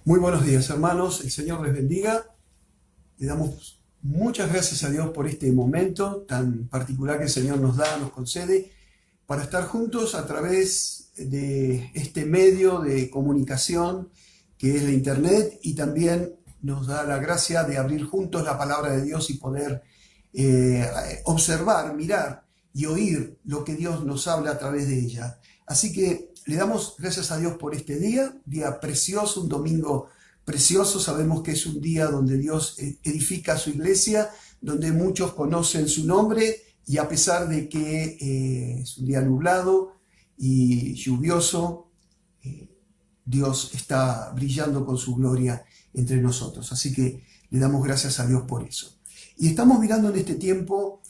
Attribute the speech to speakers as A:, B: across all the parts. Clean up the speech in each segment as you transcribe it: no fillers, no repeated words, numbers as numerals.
A: Muy buenos días, hermanos. El Señor les bendiga. Le damos muchas gracias a Dios por este momento tan particular que el Señor nos da, nos concede, para estar juntos a través de este medio de comunicación que es la Internet, y también nos da la gracia de abrir juntos la palabra de Dios y poder observar, mirar y oír lo que Dios nos habla a través de ella. Así que le damos gracias a Dios por este día precioso, un domingo precioso. Sabemos que es un día donde Dios edifica su iglesia, donde muchos conocen su nombre, y a pesar de que es un día nublado y lluvioso, eh, Dios está brillando con su gloria entre nosotros. Así que le damos gracias a Dios por eso. Y estamos mirando en este tiempo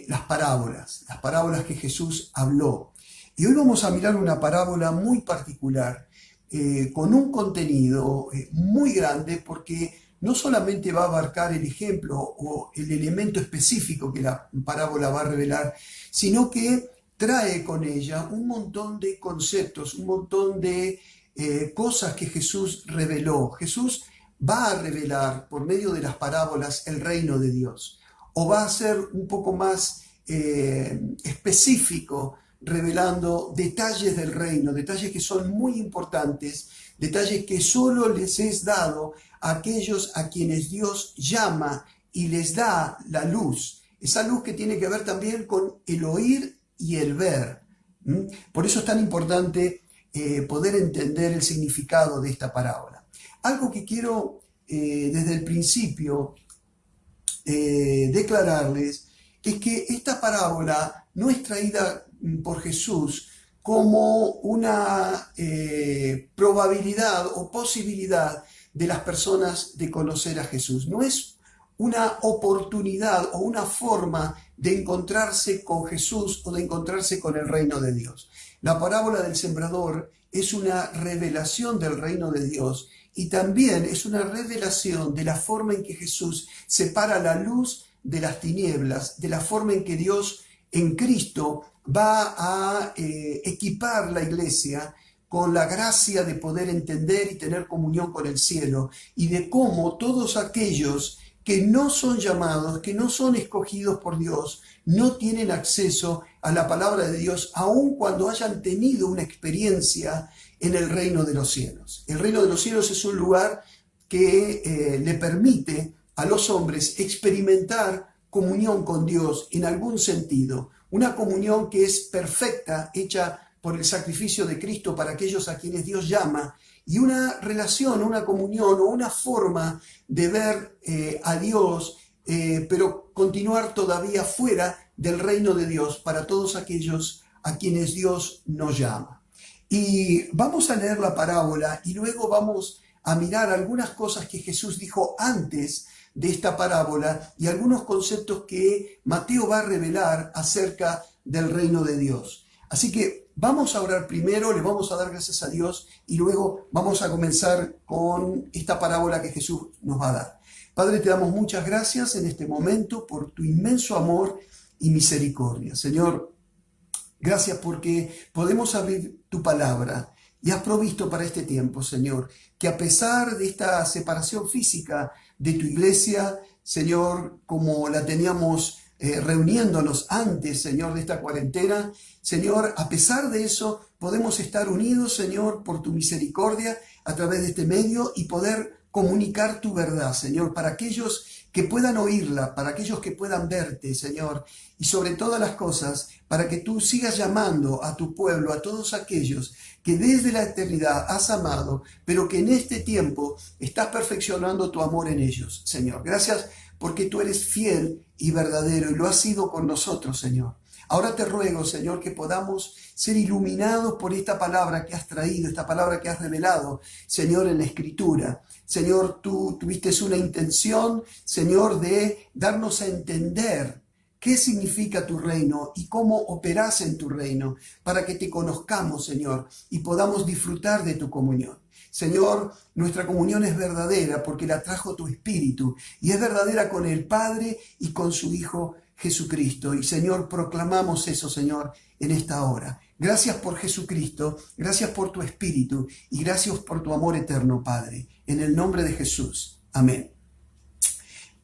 A: las parábolas que Jesús habló. Y hoy vamos a mirar una parábola muy particular, con un contenido muy grande, porque no solamente va a abarcar el ejemplo o el elemento específico que la parábola va a revelar, sino que trae con ella un montón de conceptos, un montón de cosas que Jesús reveló. Jesús va a revelar por medio de las parábolas el reino de Dios, o va a ser un poco más específico, revelando detalles del reino, detalles que son muy importantes, detalles que solo les es dado a aquellos a quienes Dios llama y les da la luz, esa luz que tiene que ver también con el oír y el ver. Por eso es tan importante poder entender el significado de esta parábola. Algo que quiero desde el principio declararles es que esta parábola no es traída por Jesús como una probabilidad o posibilidad de las personas de conocer a Jesús. No es una oportunidad o una forma de encontrarse con Jesús o de encontrarse con el reino de Dios. La parábola del sembrador es una revelación del reino de Dios, y también es una revelación de la forma en que Jesús separa la luz de las tinieblas, de la forma en que Dios en Cristo va a equipar la iglesia con la gracia de poder entender y tener comunión con el cielo, y de cómo todos aquellos que no son llamados, que no son escogidos por Dios, no tienen acceso a la palabra de Dios, aun cuando hayan tenido una experiencia en el reino de los cielos. El reino de los cielos es un lugar que le permite a los hombres experimentar comunión con Dios en algún sentido, una comunión que es perfecta, hecha por el sacrificio de Cristo para aquellos a quienes Dios llama, y una relación, una comunión o una forma de ver a Dios, pero continuar todavía fuera del reino de Dios para todos aquellos a quienes Dios nos llama. Y vamos a leer la parábola y luego vamos a mirar algunas cosas que Jesús dijo antes de esta parábola y algunos conceptos que Mateo va a revelar acerca del reino de Dios. Así que vamos a orar primero, le vamos a dar gracias a Dios y luego vamos a comenzar con esta parábola que Jesús nos va a dar. Padre, te damos muchas gracias en este momento por tu inmenso amor y misericordia. Señor, gracias porque podemos abrir tu palabra y has provisto para este tiempo, Señor, que a pesar de esta separación física de tu iglesia, Señor, como la teníamos reuniéndonos antes, Señor, de esta cuarentena, Señor, a pesar de eso, podemos estar unidos, Señor, por tu misericordia a través de este medio y poder comunicar tu verdad, Señor, para aquellos que puedan oírla, para aquellos que puedan verte, Señor, y sobre todas las cosas, para que tú sigas llamando a tu pueblo, a todos aquellos que desde la eternidad has amado, pero que en este tiempo estás perfeccionando tu amor en ellos, Señor. Gracias porque tú eres fiel y verdadero y lo has sido con nosotros, Señor. Ahora te ruego, Señor, que podamos ser iluminados por esta palabra que has traído, esta palabra que has revelado, Señor, en la Escritura. Señor, tú tuviste una intención, Señor, de darnos a entender qué significa tu reino y cómo operas en tu reino, para que te conozcamos, Señor, y podamos disfrutar de tu comunión. Señor, nuestra comunión es verdadera porque la trajo tu Espíritu, y es verdadera con el Padre y con su Hijo Jesucristo. Y Señor, proclamamos eso, Señor, en esta hora. Gracias por Jesucristo, gracias por tu Espíritu y gracias por tu amor eterno, Padre. En el nombre de Jesús. Amén.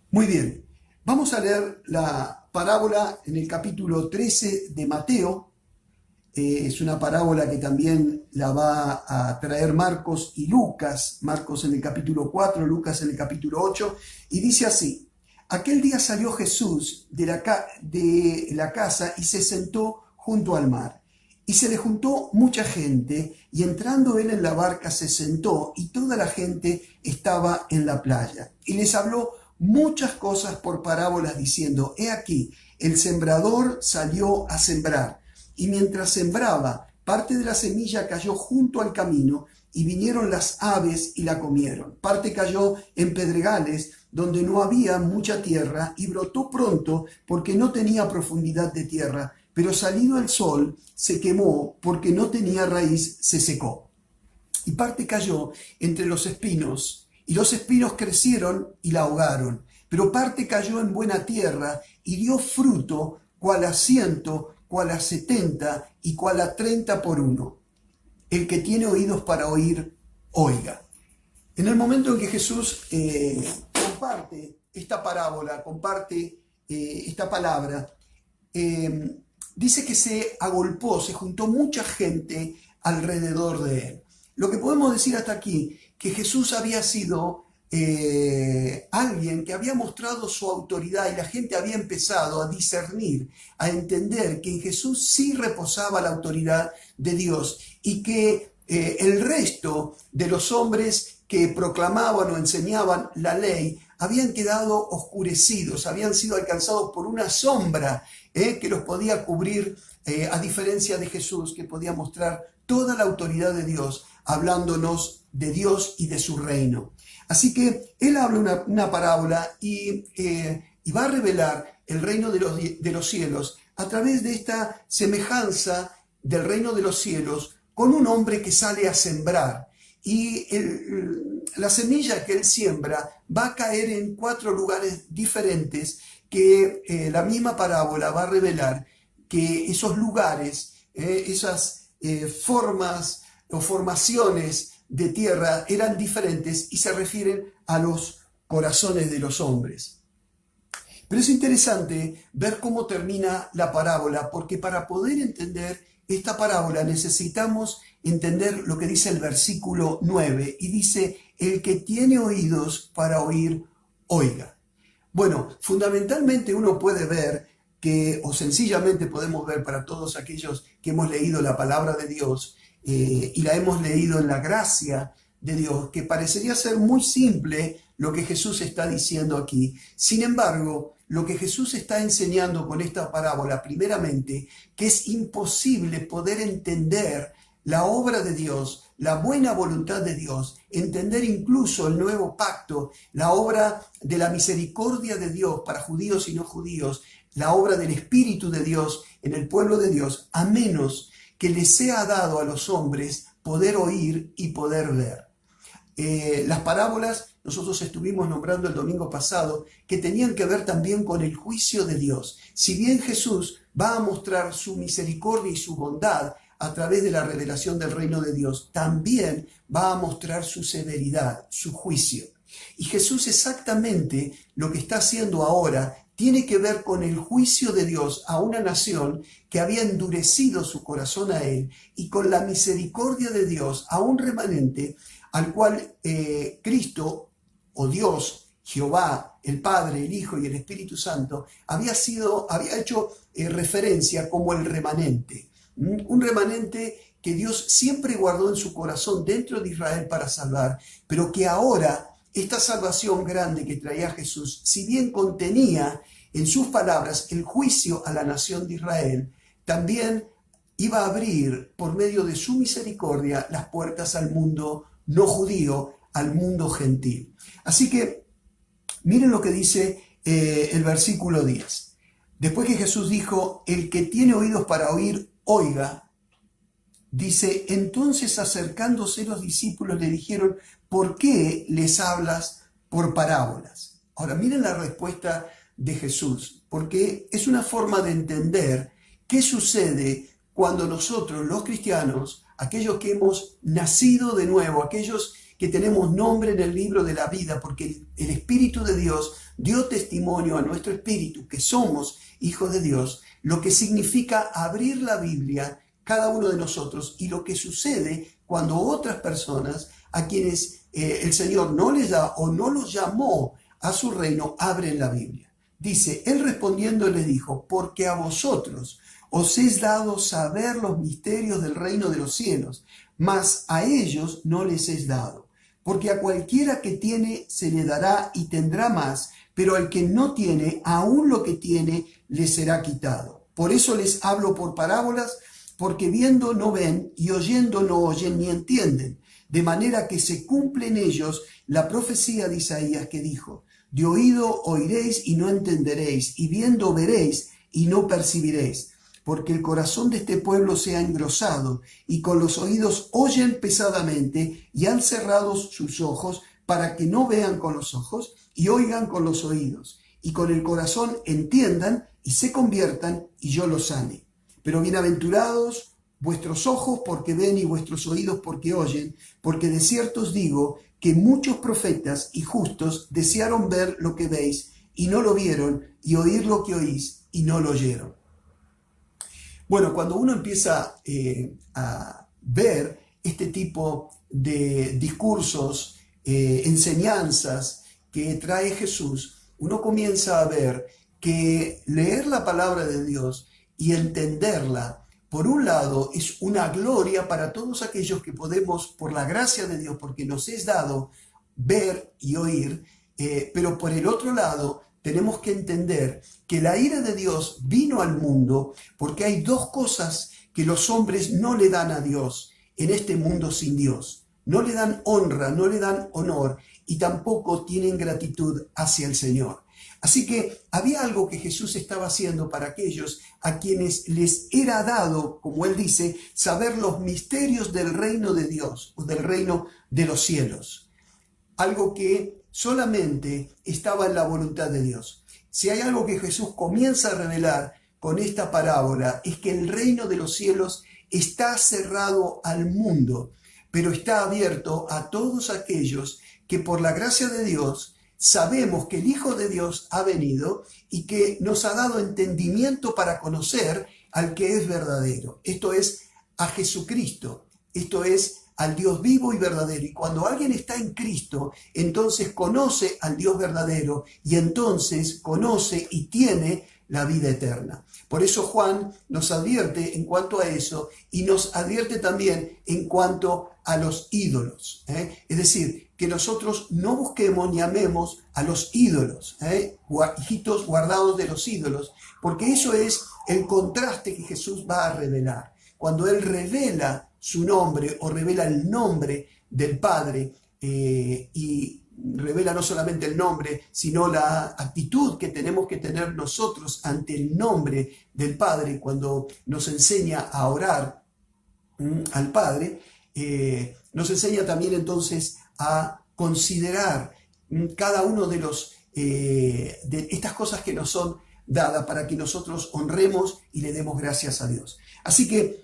A: Muy bien, vamos a leer la parábola en el capítulo 13 de Mateo. Es una parábola que también la va a traer Marcos y Lucas. Marcos en el capítulo 4, Lucas en el capítulo 8. Y dice así: aquel día salió Jesús de la casa y se sentó junto al mar. Y se le juntó mucha gente, y entrando él en la barca se sentó, y toda la gente estaba en la playa. Y les habló muchas cosas por parábolas, diciendo: he aquí, el sembrador salió a sembrar. Y mientras sembraba, parte de la semilla cayó junto al camino, y vinieron las aves y la comieron. Parte cayó en pedregales, donde no había mucha tierra, y brotó pronto, porque no tenía profundidad de tierra. Pero salido el sol, se quemó, porque no tenía raíz, se secó. Y parte cayó entre los espinos, y los espinos crecieron y la ahogaron. Pero parte cayó en buena tierra, y dio fruto, cual a 100, cual a 70, y cual a 30 por uno. El que tiene oídos para oír, oiga. En el momento en que Jesús comparte esta parábola, comparte esta palabra, dice que se agolpó, se juntó mucha gente alrededor de él. Lo que podemos decir hasta aquí, que Jesús había sido alguien que había mostrado su autoridad y la gente había empezado a discernir, a entender que en Jesús sí reposaba la autoridad de Dios y que el resto de los hombres que proclamaban o enseñaban la ley habían quedado oscurecidos, habían sido alcanzados por una sombra que los podía cubrir, a diferencia de Jesús, que podía mostrar toda la autoridad de Dios, hablándonos de Dios y de su reino. Así que él habla una parábola y va a revelar el reino de los cielos a través de esta semejanza del reino de los cielos con un hombre que sale a sembrar. Y la semilla que él siembra va a caer en 4 lugares diferentes que la misma parábola va a revelar que esos lugares, esas formas o formaciones de tierra eran diferentes y se refieren a los corazones de los hombres. Pero es interesante ver cómo termina la parábola, porque para poder entender esta parábola necesitamos entender lo que dice el versículo 9, y dice: el que tiene oídos para oír, oiga. Bueno, fundamentalmente uno puede ver que, o sencillamente podemos ver para todos aquellos que hemos leído la palabra de Dios y la hemos leído en la gracia de Dios, que parecería ser muy simple lo que Jesús está diciendo aquí. Sin embargo, lo que Jesús está enseñando con esta parábola, primeramente, que es imposible poder entender la obra de Dios, la buena voluntad de Dios, entender incluso el nuevo pacto, la obra de la misericordia de Dios para judíos y no judíos, la obra del Espíritu de Dios en el pueblo de Dios, a menos que les sea dado a los hombres poder oír y poder ver. Las parábolas, nosotros estuvimos nombrando el domingo pasado, que tenían que ver también con el juicio de Dios. Si bien Jesús va a mostrar su misericordia y su bondad a través de la revelación del reino de Dios, también va a mostrar su severidad, su juicio. Y Jesús exactamente lo que está haciendo ahora tiene que ver con el juicio de Dios a una nación que había endurecido su corazón a él, y con la misericordia de Dios a un remanente al cual Cristo o Dios, Jehová, el Padre, el Hijo y el Espíritu Santo había hecho referencia como el remanente. Un remanente que Dios siempre guardó en su corazón dentro de Israel para salvar, pero que ahora esta salvación grande que traía Jesús, si bien contenía en sus palabras el juicio a la nación de Israel, también iba a abrir por medio de su misericordia las puertas al mundo no judío, al mundo gentil. Así que miren lo que dice el versículo 10. Después que Jesús dijo: el que tiene oídos para oír, oiga, dice: entonces acercándose los discípulos le dijeron: ¿por qué les hablas por parábolas? Ahora miren la respuesta de Jesús, porque es una forma de entender qué sucede cuando nosotros, los cristianos, aquellos que hemos nacido de nuevo, aquellos que tenemos nombre en el libro de la vida, porque el Espíritu de Dios dio testimonio a nuestro espíritu que somos hijos de Dios, lo que significa abrir la Biblia cada uno de nosotros y lo que sucede cuando otras personas a quienes el Señor no les da o no los llamó a su reino abren la Biblia. Dice, él respondiendo les dijo, porque a vosotros os es dado saber los misterios del reino de los cielos, mas a ellos no les es dado. Porque a cualquiera que tiene se le dará y tendrá más, pero al que no tiene, aún lo que tiene le será quitado. Por eso les hablo por parábolas, porque viendo no ven y oyendo no oyen ni entienden. De manera que se cumple en ellos la profecía de Isaías que dijo, de oído oiréis y no entenderéis, y viendo veréis y no percibiréis. Porque el corazón de este pueblo se ha engrosado, y con los oídos oyen pesadamente, y han cerrado sus ojos, para que no vean con los ojos, y oigan con los oídos, y con el corazón entiendan, y se conviertan, y yo los sane. Pero bienaventurados vuestros ojos porque ven, y vuestros oídos porque oyen, porque de cierto os digo, que muchos profetas y justos desearon ver lo que veis, y no lo vieron, y oír lo que oís, y no lo oyeron. Bueno, cuando uno empieza a ver este tipo de discursos, enseñanzas que trae Jesús, uno comienza a ver que leer la palabra de Dios y entenderla, por un lado, es una gloria para todos aquellos que podemos, por la gracia de Dios, porque nos es dado ver y oír, pero por el otro lado, tenemos que entender que la ira de Dios vino al mundo porque hay dos cosas que los hombres no le dan a Dios en este mundo sin Dios. No le dan honra, no le dan honor y tampoco tienen gratitud hacia el Señor. Así que había algo que Jesús estaba haciendo para aquellos a quienes les era dado, como él dice, saber los misterios del reino de Dios o del reino de los cielos. Algo que solamente estaba en la voluntad de Dios. Si hay algo que Jesús comienza a revelar con esta parábola, es que el reino de los cielos está cerrado al mundo, pero está abierto a todos aquellos que por la gracia de Dios sabemos que el Hijo de Dios ha venido y que nos ha dado entendimiento para conocer al que es verdadero. Esto es a Jesucristo, esto es al Dios vivo y verdadero. Y cuando alguien está en Cristo, entonces conoce al Dios verdadero y entonces conoce y tiene la vida eterna. Por eso Juan nos advierte en cuanto a eso y nos advierte también en cuanto a los ídolos. Es decir, que nosotros no busquemos ni amemos a los ídolos, hijitos guardados de los ídolos, porque eso es el contraste que Jesús va a revelar. Cuando Él revela su nombre o revela el nombre del Padre y revela no solamente el nombre, sino la actitud que tenemos que tener nosotros ante el nombre del Padre cuando nos enseña a orar al Padre, nos enseña también entonces a considerar cada uno de estas cosas que nos son dadas para que nosotros honremos y le demos gracias a Dios. Así que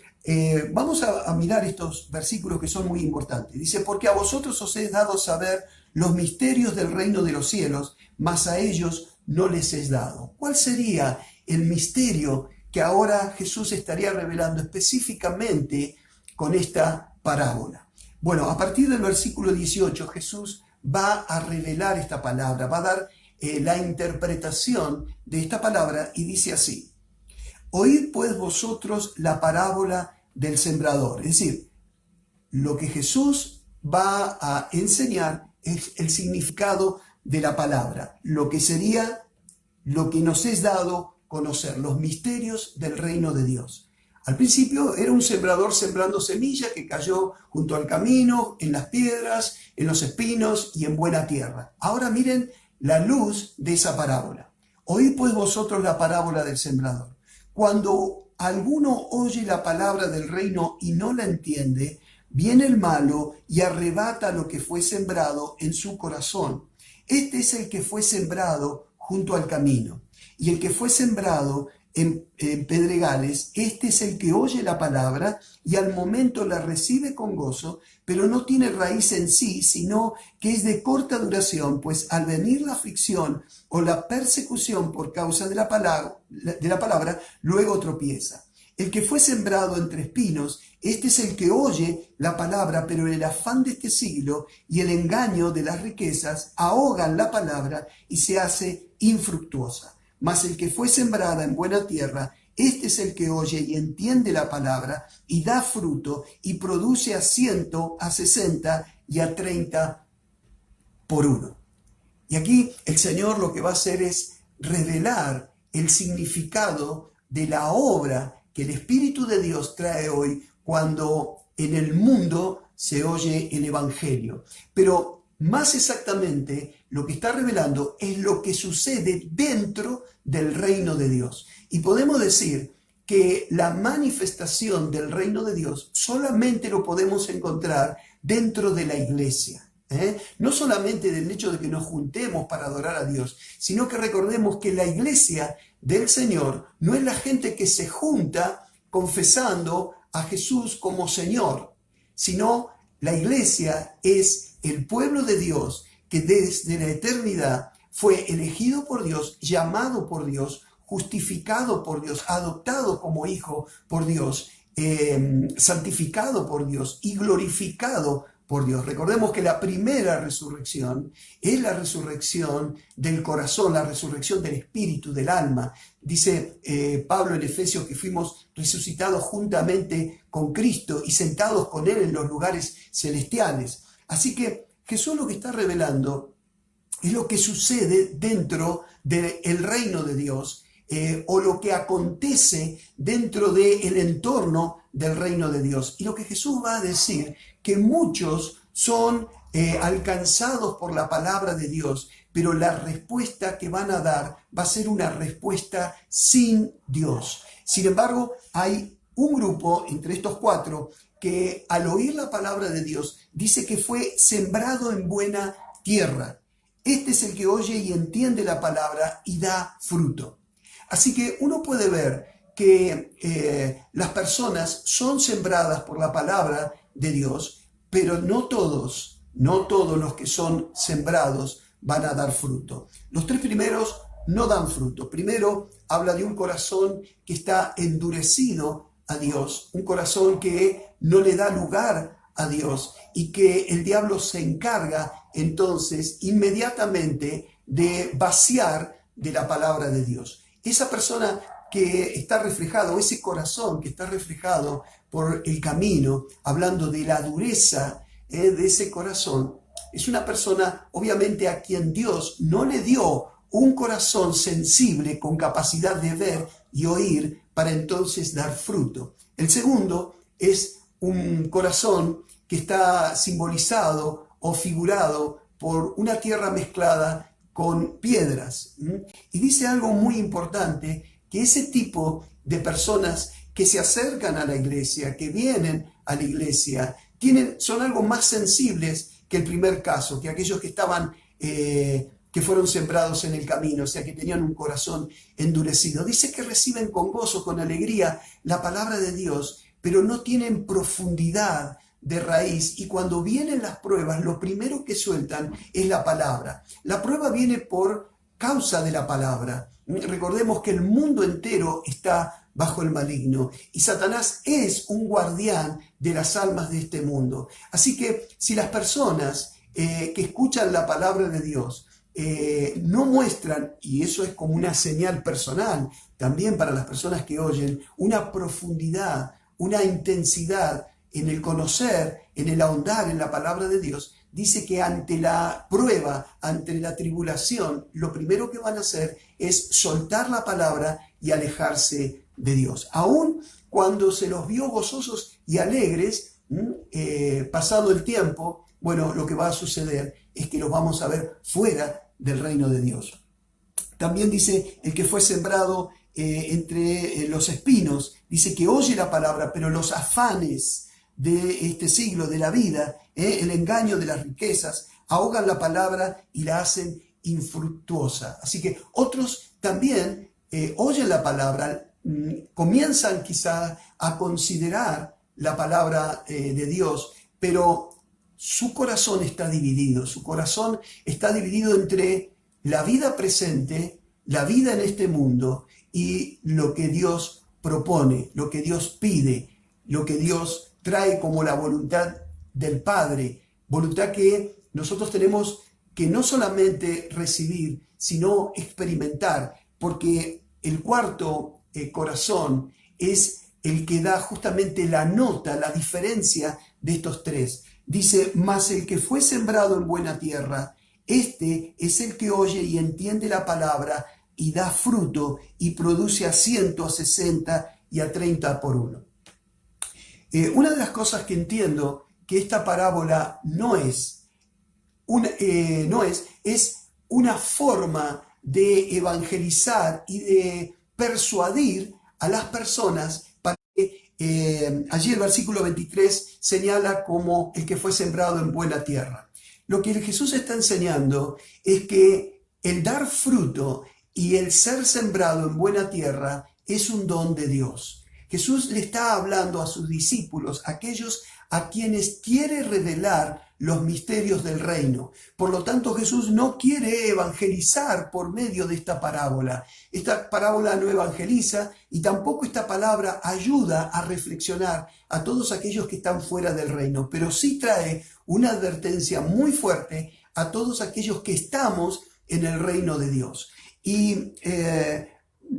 A: vamos a mirar estos versículos que son muy importantes. Dice, porque a vosotros os es dado saber los misterios del reino de los cielos, mas a ellos no les es dado. ¿Cuál sería el misterio que ahora Jesús estaría revelando específicamente con esta parábola? Bueno, a partir del versículo 18, Jesús va a revelar esta palabra, va a dar la interpretación de esta palabra y dice así: oíd pues vosotros la parábola del sembrador. Es decir, lo que Jesús va a enseñar es el significado de la palabra, lo que sería lo que nos es dado conocer, los misterios del reino de Dios. Al principio era un sembrador sembrando semilla que cayó junto al camino, en las piedras, en los espinos y en buena tierra. Ahora miren la luz de esa parábola. Oíd pues vosotros la parábola del sembrador. Cuando alguno oye la palabra del reino y no la entiende, viene el malo y arrebata lo que fue sembrado en su corazón. Este es el que fue sembrado junto al camino. Y el que fue sembrado en pedregales, este es el que oye la palabra y al momento la recibe con gozo, pero no tiene raíz en sí, sino que es de corta duración, pues al venir la aflicción o la persecución por causa de la palabra, luego tropieza. El que fue sembrado entre espinos, este es el que oye la palabra, pero el afán de este siglo y el engaño de las riquezas ahogan la palabra y se hace infructuosa. Mas el que fue sembrada en buena tierra, este es el que oye y entiende la palabra y da fruto y produce a 100, a 60 y a 30 por uno. Y aquí el Señor lo que va a hacer es revelar el significado de la obra que el Espíritu de Dios trae hoy cuando en el mundo se oye el Evangelio. Pero más exactamente, lo que está revelando es lo que sucede dentro del reino de Dios. Y podemos decir que la manifestación del reino de Dios solamente lo podemos encontrar dentro de la iglesia. No solamente del hecho de que nos juntemos para adorar a Dios, sino que recordemos que la iglesia del Señor no es la gente que se junta confesando a Jesús como Señor, sino la iglesia es el pueblo de Dios que desde la eternidad fue elegido por Dios, llamado por Dios, justificado por Dios, adoptado como hijo por Dios, santificado por Dios y glorificado por Dios. Recordemos que la primera resurrección es la resurrección del corazón, la resurrección del espíritu, del alma. Dice Pablo en Efesios que fuimos resucitados juntamente con Cristo y sentados con Él en los lugares celestiales. Así que Jesús lo que está revelando es lo que sucede dentro del reino de Dios o lo que acontece dentro del entorno del reino de Dios. Y lo que Jesús va a decir, que muchos son alcanzados por la palabra de Dios, pero la respuesta que van a dar va a ser una respuesta sin Dios. Sin embargo, hay un grupo entre estos cuatro que al oír la palabra de Dios dice que fue sembrado en buena tierra. Este es el que oye y entiende la palabra y da fruto. Así que uno puede ver que las personas son sembradas por la palabra de Dios, pero no todos los que son sembrados van a dar fruto. Los tres primeros no dan fruto. Primero habla de un corazón que está endurecido a Dios, un corazón que no le da lugar a Dios y que el diablo se encarga entonces inmediatamente de vaciar de la palabra de Dios. Esa persona que está reflejado, ese corazón que está reflejado por el camino, hablando de la dureza de ese corazón, es una persona obviamente a quien Dios no le dio un corazón sensible con capacidad de ver y oír para entonces dar fruto. El segundo es un corazón que está simbolizado o figurado por una tierra mezclada con piedras. Y dice algo muy importante, que ese tipo de personas que se acercan a la iglesia, que vienen a la iglesia, son algo más sensibles que el primer caso, que aquellos que estaban que fueron sembrados en el camino, o sea, que tenían un corazón endurecido. Dice que reciben con gozo, con alegría, la palabra de Dios, pero no tienen profundidad de raíz. Y cuando vienen las pruebas, lo primero que sueltan es la palabra. La prueba viene por causa de la palabra. Recordemos que el mundo entero está bajo el maligno y Satanás es un guardián de las almas de este mundo. Así que si las personas que escuchan la palabra de Dios no muestran, y eso es como una señal personal también para las personas que oyen, una profundidad, una intensidad en el conocer, en el ahondar en la palabra de Dios, dice que ante la prueba, ante la tribulación, lo primero que van a hacer es soltar la palabra y alejarse de Dios. Aún cuando se los vio gozosos y alegres, pasado el tiempo, bueno, lo que va a suceder es que los vamos a ver fuera del reino de Dios. También dice el que fue sembrado entre los espinos, dice que oye la palabra, pero los afanes de este siglo, de la vida, el engaño de las riquezas, ahogan la palabra y la hacen infructuosa. Así que otros también oyen la palabra, comienzan quizá a considerar la palabra de Dios, pero su corazón está dividido. Su corazón está dividido entre la vida presente, la vida en este mundo y lo que Dios propone, lo que Dios pide, lo que Dios trae como la voluntad del Padre, voluntad que nosotros tenemos que no solamente recibir, sino experimentar, porque el cuarto corazón es el que da justamente la nota, la diferencia de estos tres. Dice, mas el que fue sembrado en buena tierra, este es el que oye y entiende la palabra y da fruto y produce a 100, a 60 y a 30 por uno. Una de las cosas que entiendo que esta parábola es una forma de evangelizar y de persuadir a las personas para que allí el versículo 23 señala como el que fue sembrado en buena tierra. Lo que Jesús está enseñando es que el dar fruto y el ser sembrado en buena tierra es un don de Dios. Jesús le está hablando a sus discípulos, aquellos a quienes quiere revelar los misterios del reino. Por lo tanto, Jesús no quiere evangelizar por medio de esta parábola. Esta parábola no evangeliza y tampoco esta palabra ayuda a reflexionar a todos aquellos que están fuera del reino, pero sí trae una advertencia muy fuerte a todos aquellos que estamos en el reino de Dios. Y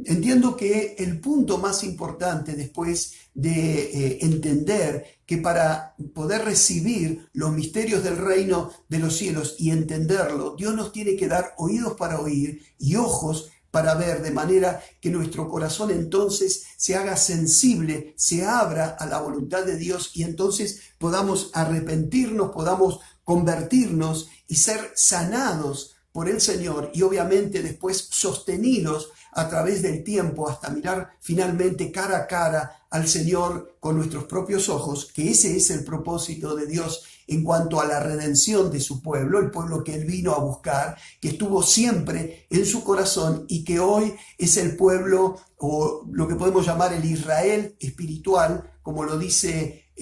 A: entiendo que el punto más importante después de entender que para poder recibir los misterios del reino de los cielos y entenderlo, Dios nos tiene que dar oídos para oír y ojos para ver, de manera que nuestro corazón entonces se haga sensible, se abra a la voluntad de Dios y entonces podamos arrepentirnos, podamos convertirnos y ser sanados por el Señor y obviamente después sostenidos a través del tiempo hasta mirar finalmente cara a cara al Señor con nuestros propios ojos, que ese es el propósito de Dios en cuanto a la redención de su pueblo, el pueblo que Él vino a buscar, que estuvo siempre en su corazón y que hoy es el pueblo, o lo que podemos llamar el Israel espiritual, como lo dice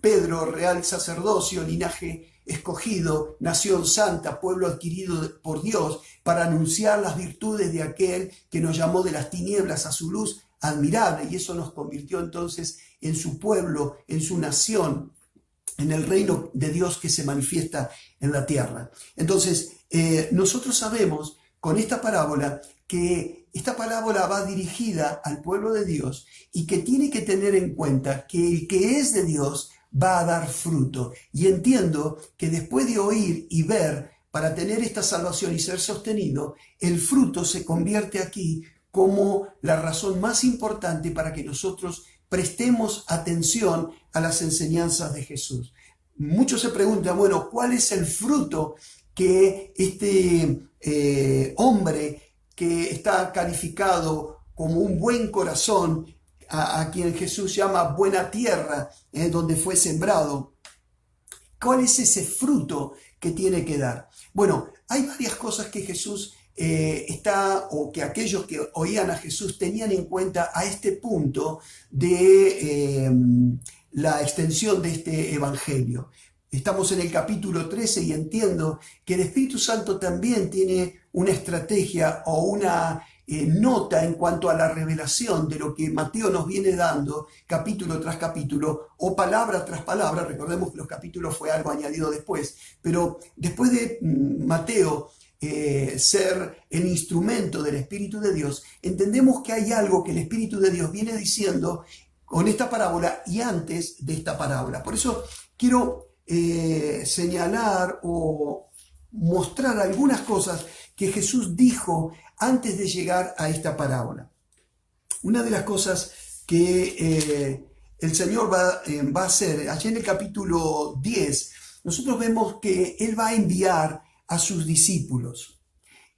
A: Pedro, real sacerdocio, linaje escogido, nación santa, pueblo adquirido por Dios, para anunciar las virtudes de aquel que nos llamó de las tinieblas a su luz admirable, y eso nos convirtió entonces en su pueblo, en su nación, en el reino de Dios que se manifiesta en la tierra. Entonces, nosotros sabemos con esta parábola que esta parábola va dirigida al pueblo de Dios y que tiene que tener en cuenta que el que es de Dios va a dar fruto. Y entiendo que después de oír y ver, para tener esta salvación y ser sostenido, el fruto se convierte aquí como la razón más importante para que nosotros prestemos atención a las enseñanzas de Jesús. Muchos se preguntan, bueno, ¿cuál es el fruto que este hombre que está calificado como un buen corazón, a quien Jesús llama buena tierra, donde fue sembrado? ¿Cuál es ese fruto que tiene que dar? Bueno, hay varias cosas que Jesús o que aquellos que oían a Jesús tenían en cuenta a este punto de la extensión de este evangelio. Estamos en el capítulo 13 y entiendo que el Espíritu Santo también tiene una estrategia o una nota en cuanto a la revelación de lo que Mateo nos viene dando capítulo tras capítulo o palabra tras palabra. Recordemos que los capítulos fue algo añadido después, pero después de Mateo ser el instrumento del Espíritu de Dios, entendemos que hay algo que el Espíritu de Dios viene diciendo con esta parábola y antes de esta parábola. Por eso quiero señalar o mostrar algunas cosas que Jesús dijo antes de llegar a esta parábola. Una de las cosas que el Señor va a hacer, allí en el capítulo 10, nosotros vemos que Él va a enviar a sus discípulos.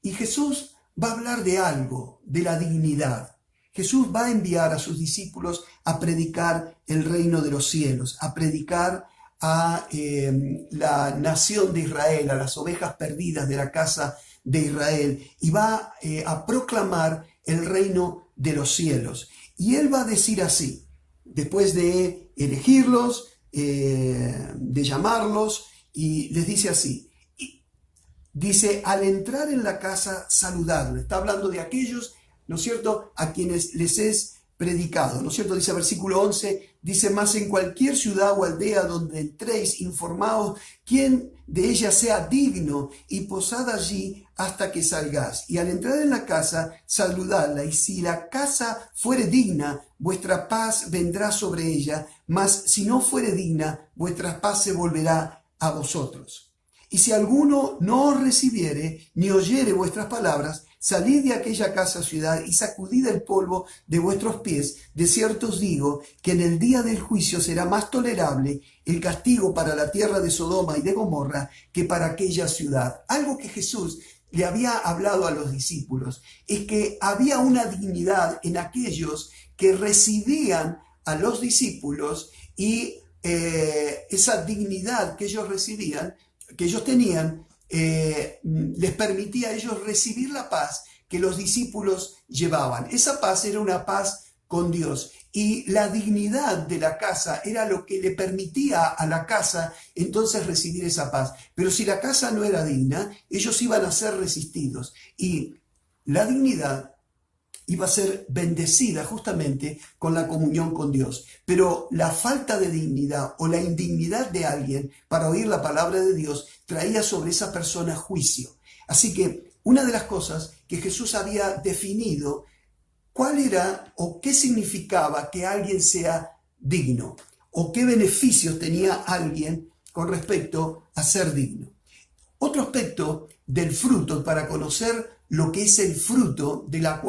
A: Y Jesús va a hablar de algo, de la dignidad. Jesús va a enviar a sus discípulos a predicar el reino de los cielos, a predicar a la nación de Israel, a las ovejas perdidas de la casa de Israel y va a proclamar el reino de los cielos. Y él va a decir así, después de elegirlos, de llamarlos, y les dice así, dice, al entrar en la casa, saludadlo. Está hablando de aquellos, ¿no es cierto?, a quienes les es predicado, ¿no es cierto? Dice versículo 11, dice, más en cualquier ciudad o aldea donde entréis, informaos quién de ella sea digno y posad allí hasta que salgáis. Y al entrar en la casa, saludadla, y si la casa fuere digna, vuestra paz vendrá sobre ella, mas si no fuere digna, vuestra paz se volverá a vosotros. Y si alguno no os recibiere, ni oyere vuestras palabras, salid de aquella casa o ciudad y sacudid el polvo de vuestros pies. De cierto os digo que en el día del juicio será más tolerable el castigo para la tierra de Sodoma y de Gomorra que para aquella ciudad. Algo que Jesús le había hablado a los discípulos es que había una dignidad en aquellos que recibían a los discípulos y esa dignidad que ellos recibían, que ellos tenían, les permitía a ellos recibir la paz que los discípulos llevaban. Esa paz era una paz con Dios y la dignidad de la casa era lo que le permitía a la casa entonces recibir esa paz. Pero si la casa no era digna, ellos iban a ser resistidos y la dignidad iba a ser bendecida justamente con la comunión con Dios. Pero la falta de dignidad o la indignidad de alguien para oír la palabra de Dios traía sobre esa persona juicio. Así que una de las cosas que Jesús había definido, ¿cuál era o qué significaba que alguien sea digno? ¿O qué beneficios tenía alguien con respecto a ser digno? Otro aspecto del fruto, para conocer lo que es el fruto de lo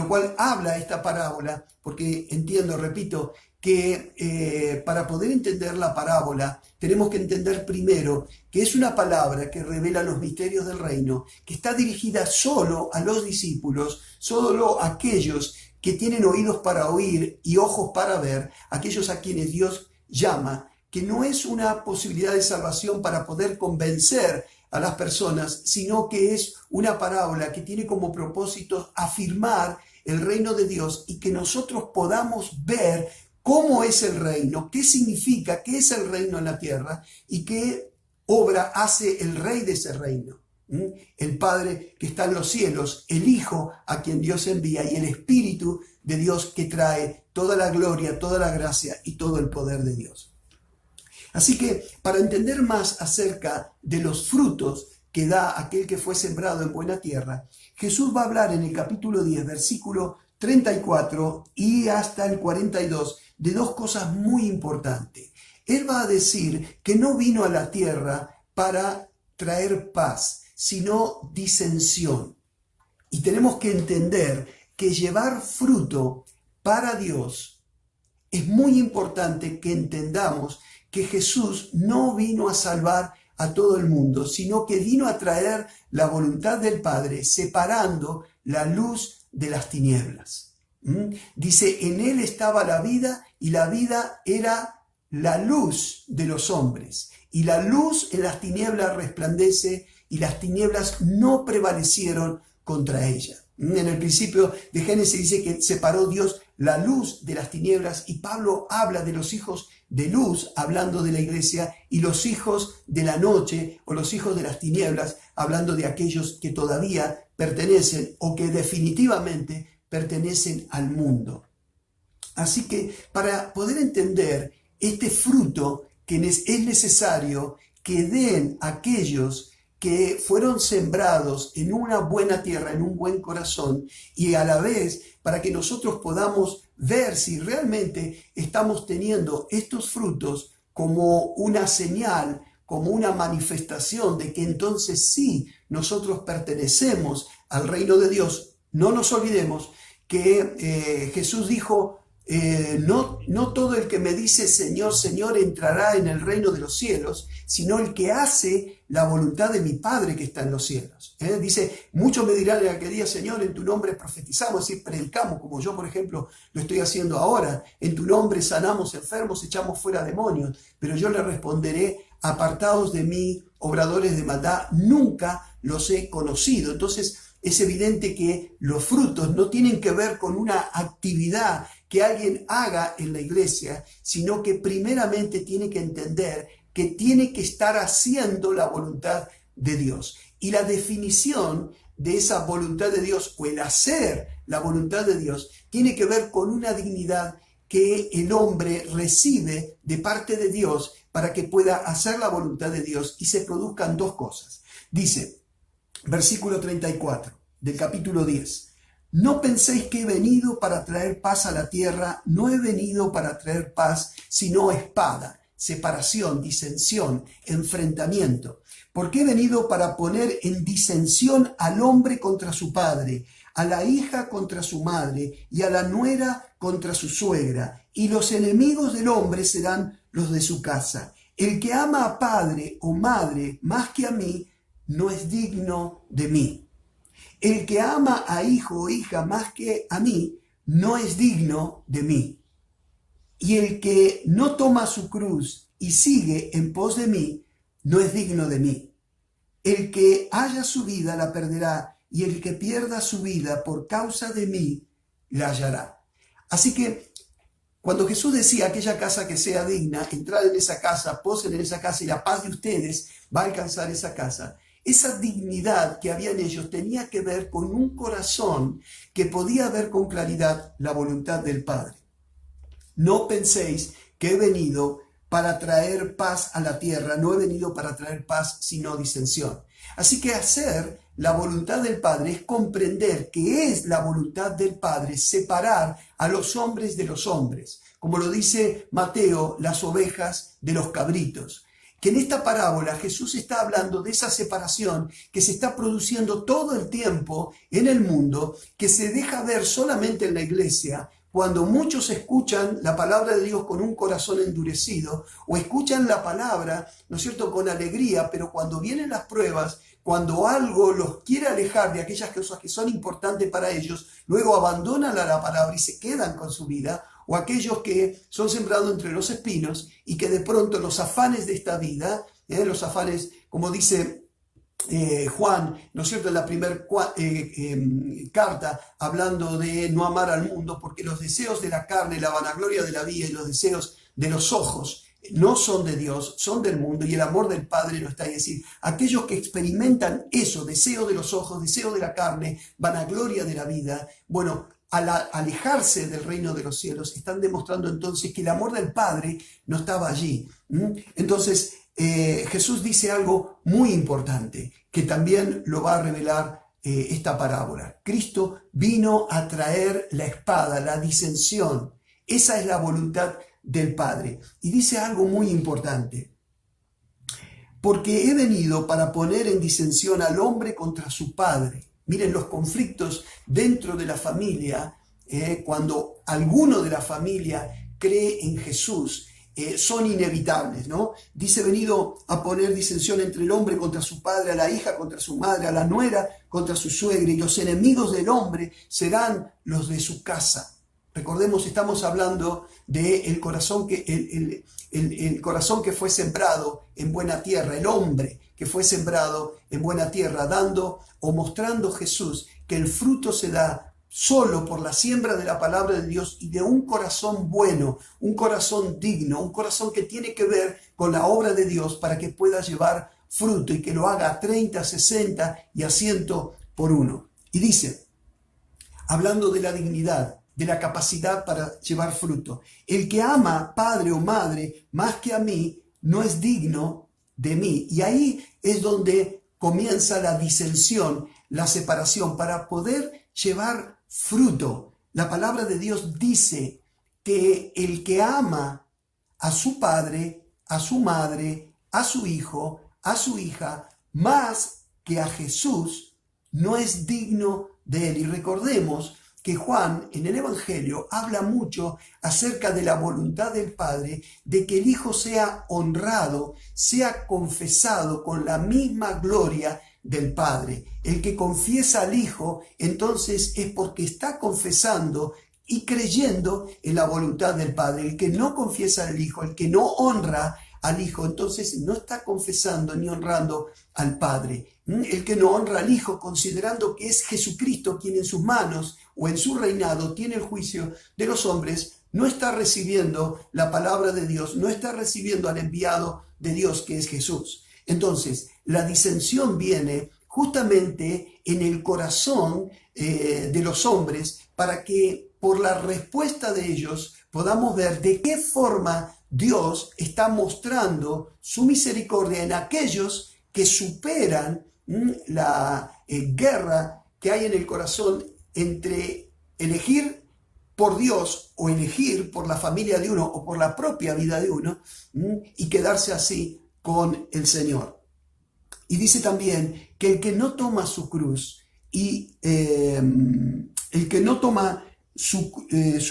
A: cual habla esta parábola, porque entiendo, repito, que para poder entender la parábola tenemos que entender primero que es una palabra que revela los misterios del reino, que está dirigida solo a los discípulos, solo a aquellos que tienen oídos para oír y ojos para ver, aquellos a quienes Dios llama, que no es una posibilidad de salvación para poder convencer a las personas, sino que es una parábola que tiene como propósito afirmar el reino de Dios y que nosotros podamos ver cómo es el reino, qué significa, qué es el reino en la tierra y qué obra hace el rey de ese reino. El Padre que está en los cielos, el Hijo a quien Dios envía y el Espíritu de Dios que trae toda la gloria, toda la gracia y todo el poder de Dios. Así que para entender más acerca de los frutos que da aquel que fue sembrado en buena tierra, Jesús va a hablar en el capítulo 10, versículo 34 y hasta el 42 de dos cosas muy importantes. Él va a decir que no vino a la tierra para traer paz, sino disensión. Y tenemos que entender que llevar fruto para Dios es muy importante que entendamos que Jesús no vino a salvar a todo el mundo, sino que vino a traer la voluntad del Padre, separando la luz de las tinieblas. Dice, en él estaba la vida y la vida era la luz de los hombres. Y la luz en las tinieblas resplandece y las tinieblas no prevalecieron contra ella. En el principio de Génesis dice que separó Dios la luz de las tinieblas y Pablo habla de los hijos de luz, hablando de la iglesia, y los hijos de la noche o los hijos de las tinieblas, hablando de aquellos que todavía pertenecen o que definitivamente pertenecen al mundo. Así que para poder entender este fruto que es necesario que den aquellos que fueron sembrados en una buena tierra, en un buen corazón, y a la vez para que nosotros podamos ver si realmente estamos teniendo estos frutos como una señal, como una manifestación de que entonces sí nosotros pertenecemos al reino de Dios. No nos olvidemos que Jesús dijo, no todo el que me dice Señor, Señor entrará en el reino de los cielos, sino el que hace la voluntad de mi Padre que está en los cielos. Dice, muchos me dirán en aquel día, Señor, en tu nombre profetizamos, es decir, predicamos, como yo, por ejemplo, lo estoy haciendo ahora. En tu nombre sanamos enfermos, echamos fuera demonios. Pero yo le responderé, apartados de mí, obradores de maldad, nunca los he conocido. Entonces es evidente que los frutos no tienen que ver con una actividad que alguien haga en la iglesia, sino que primeramente tiene que entender que tiene que estar haciendo la voluntad de Dios. Y la definición de esa voluntad de Dios o el hacer la voluntad de Dios tiene que ver con una dignidad que el hombre recibe de parte de Dios para que pueda hacer la voluntad de Dios y se produzcan dos cosas. Dice, versículo 34 del capítulo 10, no penséis que he venido para traer paz a la tierra, no he venido para traer paz, sino espada, separación, disensión, enfrentamiento. Porque he venido para poner en disensión al hombre contra su padre, a la hija contra su madre y a la nuera contra su suegra, y los enemigos del hombre serán los de su casa. El que ama a padre o madre más que a mí, no es digno de mí. El que ama a hijo o hija más que a mí, no es digno de mí. Y el que no toma su cruz y sigue en pos de mí, no es digno de mí. El que haya su vida la perderá, y el que pierda su vida por causa de mí, la hallará. Así que cuando Jesús decía aquella casa que sea digna, entrad en esa casa, posen en esa casa y la paz de ustedes va a alcanzar esa casa. Esa dignidad que había en ellos tenía que ver con un corazón que podía ver con claridad la voluntad del Padre. No penséis que he venido para traer paz a la tierra, no he venido para traer paz sino disensión. Así que hacer la voluntad del Padre es comprender que es la voluntad del Padre separar a los hombres de los hombres, como lo dice Mateo, las ovejas de los cabritos. Que en esta parábola Jesús está hablando de esa separación que se está produciendo todo el tiempo en el mundo, que se deja ver solamente en la iglesia, cuando muchos escuchan la palabra de Dios con un corazón endurecido, o escuchan la palabra, ¿no es cierto?, con alegría, pero cuando vienen las pruebas, cuando algo los quiere alejar de aquellas cosas que son importantes para ellos, luego abandonan la palabra y se quedan con su vida, o aquellos que son sembrados entre los espinos y que de pronto los afanes de esta vida, los afanes, como dice Juan, ¿no es cierto?, en la primera carta, hablando de no amar al mundo, porque los deseos de la carne, la vanagloria de la vida y los deseos de los ojos no son de Dios, son del mundo, y el amor del Padre no está ahí. Es decir, aquellos que experimentan eso, deseo de los ojos, deseo de la carne, vanagloria de la vida, bueno, al alejarse del reino de los cielos, están demostrando entonces que el amor del Padre no estaba allí. Entonces, Jesús dice algo muy importante, que también lo va a revelar esta parábola. Cristo vino a traer la espada, la disensión. Esa es la voluntad del Padre. Y dice algo muy importante. Porque he venido para poner en disensión al hombre contra su padre. Miren los conflictos dentro de la familia, cuando alguno de la familia cree en Jesús, son inevitables, ¿no? Dice, venido a poner disensión entre el hombre contra su padre, a la hija contra su madre, a la nuera contra su suegra, y los enemigos del hombre serán los de su casa. Recordemos, estamos hablando del corazón el corazón que fue sembrado en buena tierra, el hombre que fue sembrado en buena tierra, dando o mostrando Jesús que el fruto se da solo por la siembra de la palabra de Dios y de un corazón bueno, un corazón digno, un corazón que tiene que ver con la obra de Dios para que pueda llevar fruto y que lo haga a 30, 60 y a 100 por uno. Y dice, hablando de la dignidad, de la capacidad para llevar fruto, el que ama padre o madre más que a mí no es digno de mí. Y ahí es donde comienza la disensión, la separación, para poder llevar fruto. La palabra de Dios dice que el que ama a su padre, a su madre, a su hijo, a su hija, más que a Jesús, no es digno de él. Y recordemos que Juan en el Evangelio habla mucho acerca de la voluntad del Padre, de que el Hijo sea honrado, sea confesado con la misma gloria del Padre. El que confiesa al Hijo, entonces es porque está confesando y creyendo en la voluntad del Padre. El que no confiesa al Hijo, el que no honra al Hijo, entonces no está confesando ni honrando al Padre. El que no honra al Hijo, considerando que es Jesucristo quien en sus manos o en su reinado tiene el juicio de los hombres, no está recibiendo la palabra de Dios, no está recibiendo al enviado de Dios que es Jesús. Entonces, la disensión viene justamente en el corazón de los hombres para que por la respuesta de ellos podamos ver de qué forma Dios está mostrando su misericordia en aquellos que superan la guerra que hay en el corazón entre elegir por Dios o elegir por la familia de uno o por la propia vida de uno y quedarse así con el Señor. Y dice también que el que no toma su cruz y el que no toma su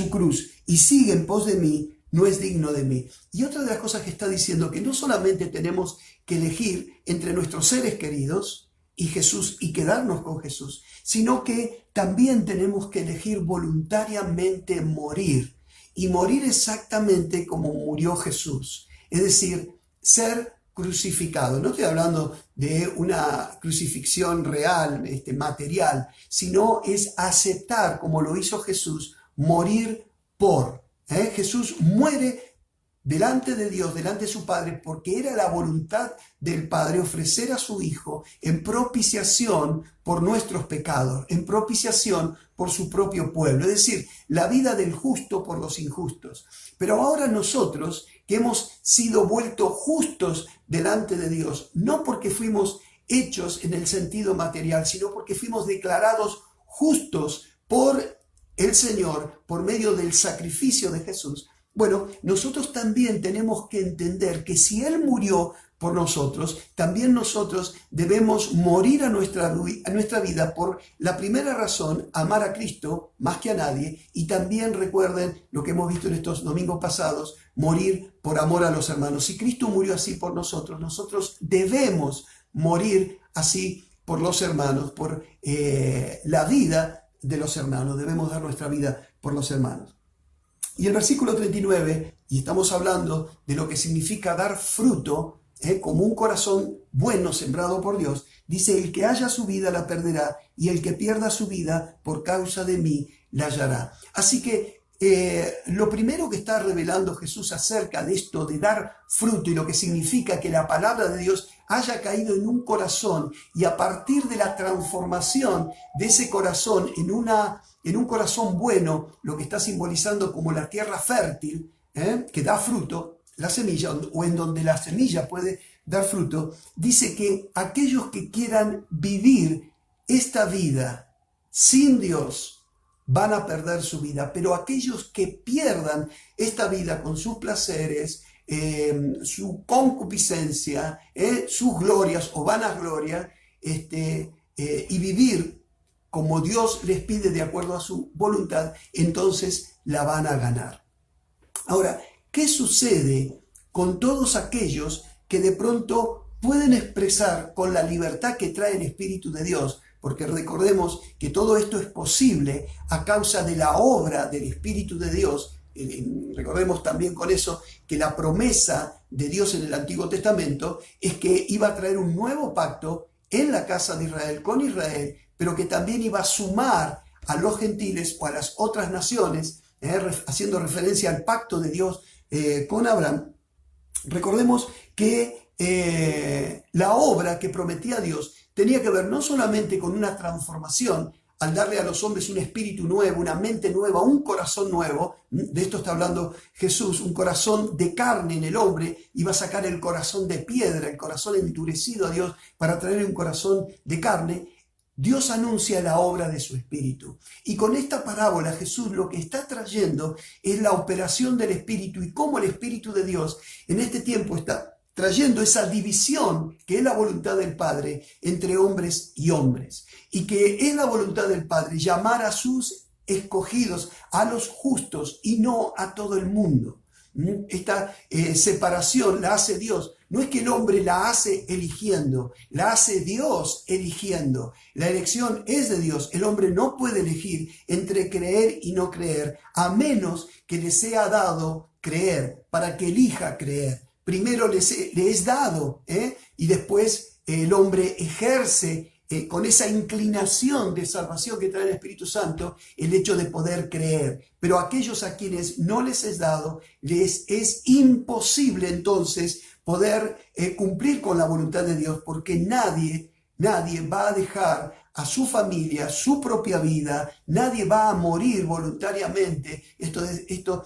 A: cruz y sigue en pos de mí, no es digno de mí. Y otra de las cosas que está diciendo, que no solamente tenemos que elegir entre nuestros seres queridos y Jesús y quedarnos con Jesús, sino que también tenemos que elegir voluntariamente morir. Y morir exactamente como murió Jesús. Es decir, ser crucificado. No estoy hablando de una crucifixión real, material, sino es aceptar, como lo hizo Jesús, morir por. Jesús muere delante de Dios, delante de su Padre, porque era la voluntad del Padre ofrecer a su Hijo en propiciación por nuestros pecados, en propiciación por su propio pueblo, es decir, la vida del justo por los injustos. Pero ahora nosotros, que hemos sido vueltos justos delante de Dios, no porque fuimos hechos en el sentido material, sino porque fuimos declarados justos por el Señor, por medio del sacrificio de Jesús. Bueno, nosotros también tenemos que entender que si Él murió por nosotros, también nosotros debemos morir a nuestra vida por la primera razón, amar a Cristo más que a nadie, y también recuerden lo que hemos visto en estos domingos pasados, morir por amor a los hermanos. Si Cristo murió así por nosotros, nosotros debemos morir así por los hermanos, por la vida de los hermanos, debemos dar nuestra vida por los hermanos. Y el versículo 39, y estamos hablando de lo que significa dar fruto, como un corazón bueno sembrado por Dios, dice, el que haya su vida la perderá, y el que pierda su vida por causa de mí la hallará. Así que lo primero que está revelando Jesús acerca de esto de dar fruto y lo que significa que la palabra de Dios haya caído en un corazón y a partir de la transformación de ese corazón en un corazón bueno, lo que está simbolizando como la tierra fértil, que da fruto, la semilla, o en donde la semilla puede dar fruto, dice que aquellos que quieran vivir esta vida sin Dios, van a perder su vida, pero aquellos que pierdan esta vida con sus placeres, su concupiscencia, sus glorias o vanaglorias, y vivir como Dios les pide de acuerdo a su voluntad, entonces la van a ganar. Ahora, ¿qué sucede con todos aquellos que de pronto pueden expresar con la libertad que trae el Espíritu de Dios? Porque recordemos que todo esto es posible a causa de la obra del Espíritu de Dios. Recordemos también con eso que la promesa de Dios en el Antiguo Testamento es que iba a traer un nuevo pacto en la casa de Israel, con Israel, pero que también iba a sumar a los gentiles o a las otras naciones, haciendo referencia al pacto de Dios con Abraham. Recordemos que la obra que prometía Dios tenía que ver no solamente con una transformación, al darle a los hombres un espíritu nuevo, una mente nueva, un corazón nuevo. De esto está hablando Jesús, un corazón de carne en el hombre, iba a sacar el corazón de piedra, el corazón endurecido a Dios para traer un corazón de carne. Dios anuncia la obra de su Espíritu. Y con esta parábola Jesús lo que está trayendo es la operación del Espíritu y cómo el Espíritu de Dios en este tiempo está trayendo esa división que es la voluntad del Padre entre hombres y hombres. Y que es la voluntad del Padre llamar a sus escogidos, a los justos y no a todo el mundo. Esta separación la hace Dios. No es que el hombre la hace eligiendo, la hace Dios eligiendo. La elección es de Dios. El hombre no puede elegir entre creer y no creer, a menos que le sea dado creer, para que elija creer. Primero le es dado, y después el hombre ejerce con esa inclinación de salvación que trae el Espíritu Santo, el hecho de poder creer. Pero a aquellos a quienes no les es dado, les es imposible entonces poder cumplir con la voluntad de Dios, porque nadie va a dejar a su familia, su propia vida, nadie va a morir voluntariamente. Esto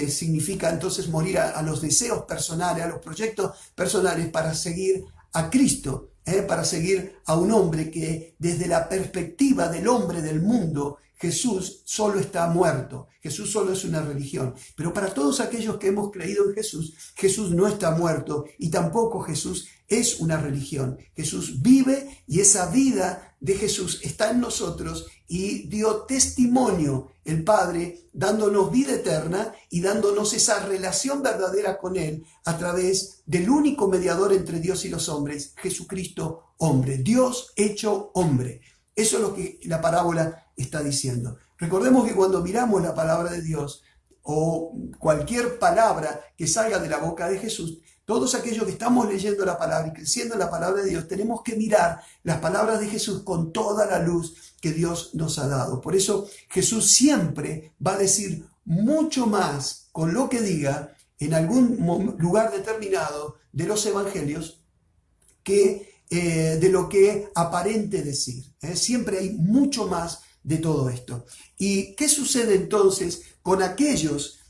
A: significa entonces morir a los deseos personales, a los proyectos personales para seguir a Cristo. Para seguir a un hombre que desde la perspectiva del hombre del mundo, Jesús solo está muerto, Jesús solo es una religión. Pero para todos aquellos que hemos creído en Jesús, Jesús no está muerto y tampoco Jesús es una religión. Jesús vive y esa vida de Jesús está en nosotros y dio testimonio el Padre dándonos vida eterna y dándonos esa relación verdadera con Él a través del único mediador entre Dios y los hombres, Jesucristo hombre, Dios hecho hombre. Eso es lo que la parábola está diciendo. Recordemos que cuando miramos la palabra de Dios o cualquier palabra que salga de la boca de Jesús, todos aquellos que estamos leyendo la palabra y creciendo en la palabra de Dios, tenemos que mirar las palabras de Jesús con toda la luz que Dios nos ha dado. Por eso Jesús siempre va a decir mucho más con lo que diga en algún lugar determinado de los evangelios que de lo que aparente decir. Siempre hay mucho más de todo esto. ¿Y qué sucede entonces con aquellos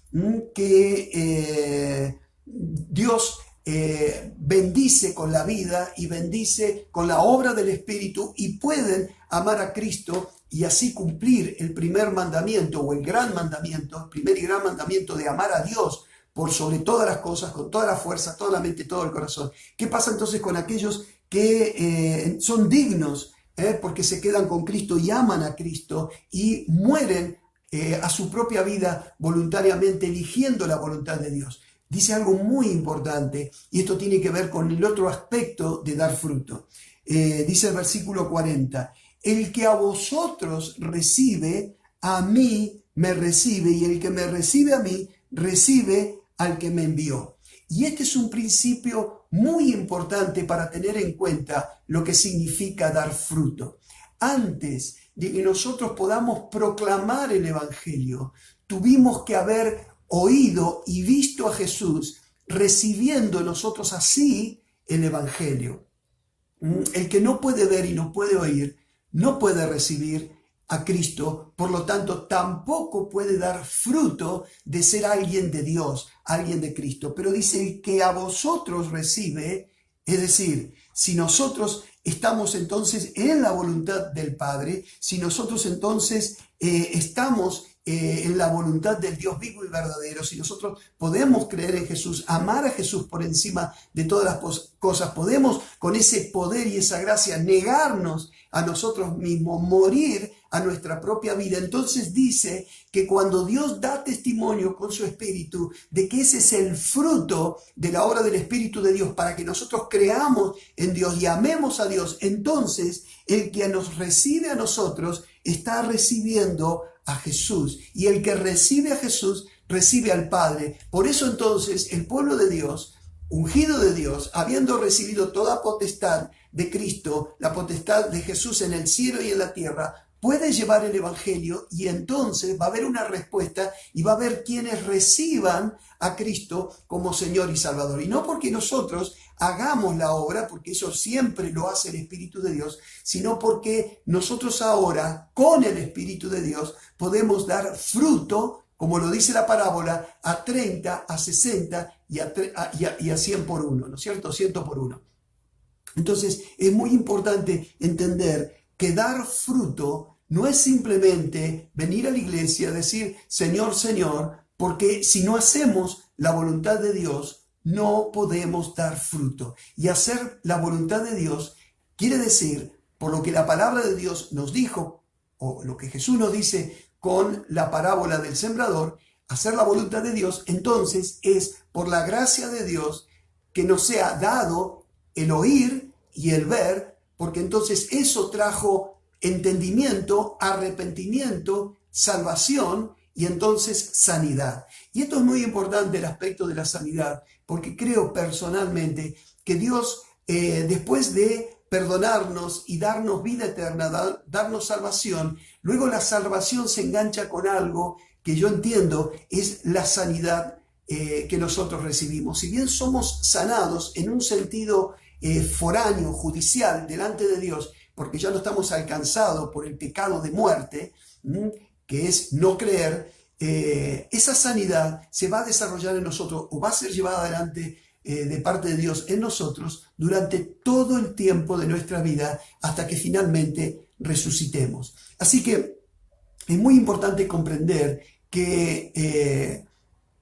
A: que Dios bendice con la vida y bendice con la obra del Espíritu y pueden amar a Cristo y así cumplir el primer mandamiento o el gran mandamiento, el primer y gran mandamiento de amar a Dios por sobre todas las cosas, con toda la fuerza, toda la mente, todo el corazón? ¿Qué pasa entonces con aquellos que son dignos porque se quedan con Cristo y aman a Cristo y mueren a su propia vida voluntariamente eligiendo la voluntad de Dios? Dice algo muy importante y esto tiene que ver con el otro aspecto de dar fruto. Dice el versículo 40, el que a vosotros recibe, a mí me recibe, y el que me recibe a mí, recibe al que me envió. Y este es un principio muy importante para tener en cuenta lo que significa dar fruto. Antes de que nosotros podamos proclamar el Evangelio, tuvimos que haber oído y visto a Jesús, recibiendo nosotros así el Evangelio. El que no puede ver y no puede oír, no puede recibir a Cristo, por lo tanto tampoco puede dar fruto de ser alguien de Dios, alguien de Cristo. Pero dice que a vosotros recibe, es decir, si nosotros estamos entonces en la voluntad del Padre, si nosotros entonces estamos en la voluntad del Dios vivo y verdadero, si nosotros podemos creer en Jesús, amar a Jesús por encima de todas las cosas, podemos con ese poder y esa gracia negarnos a nosotros mismos, morir a nuestra propia vida. Entonces dice que cuando Dios da testimonio con su Espíritu de que ese es el fruto de la obra del Espíritu de Dios para que nosotros creamos en Dios y amemos a Dios, entonces el que nos recibe a nosotros está recibiendo a Jesús, y el que recibe a Jesús recibe al Padre. Por eso entonces el pueblo de Dios, ungido de Dios, habiendo recibido toda potestad de Cristo, la potestad de Jesús en el cielo y en la tierra, puede llevar el Evangelio, y entonces va a haber una respuesta y va a haber quienes reciban a Cristo como Señor y Salvador. Y no porque nosotros hagamos la obra, porque eso siempre lo hace el Espíritu de Dios, sino porque nosotros ahora, con el Espíritu de Dios, podemos dar fruto, como lo dice la parábola, a 30, a 60 y a 100 por uno, ¿no es cierto? 100 por uno. Entonces, es muy importante entender que dar fruto no es simplemente venir a la iglesia, decir Señor, Señor, porque si no hacemos la voluntad de Dios, no podemos dar fruto. Y hacer la voluntad de Dios quiere decir, por lo que la palabra de Dios nos dijo, o lo que Jesús nos dice con la parábola del sembrador, hacer la voluntad de Dios, entonces es por la gracia de Dios que nos sea dado el oír y el ver, porque entonces eso trajo entendimiento, arrepentimiento, salvación y entonces sanidad. Y esto es muy importante, el aspecto de la sanidad, porque creo personalmente que Dios, después de perdonarnos y darnos vida eterna, darnos salvación, luego la salvación se engancha con algo que yo entiendo es la sanidad que nosotros recibimos. Si bien somos sanados en un sentido foráneo, judicial, delante de Dios, porque ya no estamos alcanzados por el pecado de muerte, que es no creer, esa sanidad se va a desarrollar en nosotros o va a ser llevada adelante de parte de Dios en nosotros durante todo el tiempo de nuestra vida hasta que finalmente resucitemos. Así que es muy importante comprender que